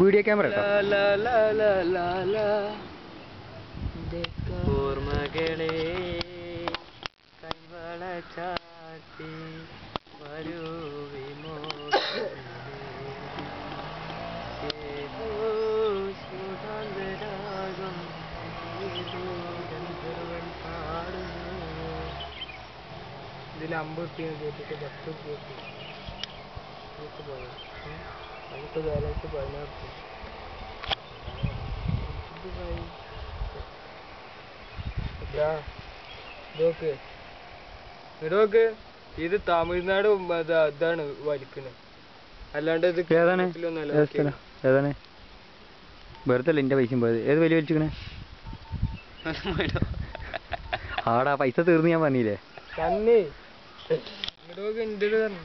Video camera ഓർമ്മകളെ കൈവള ചാത്തി വരൂ സുഗന്ധരാഗം പാടുന്നു. ഇതിൽ 50 കേട്ടിട്ട് 10 പോയോ നമുക്ക് ബാലൻസ് 16 നോക്ക്. ഇത് തമിഴ്നാട് അതാണ് വലിക്കുന്നത്, അല്ലാണ്ട് ഇത് ഏതാണ് വെറുതെ അല്ല എൻ്റെ പൈസയും പോയത്. ഏത് വലിയ വലിച്ചിക്കണേ ആടാ പൈസ തീർന്ന് ഞാൻ പറഞ്ഞില്ലേ. തന്നെ ഇങ്ങോട്ട് ഉണ്ട് പറഞ്ഞു.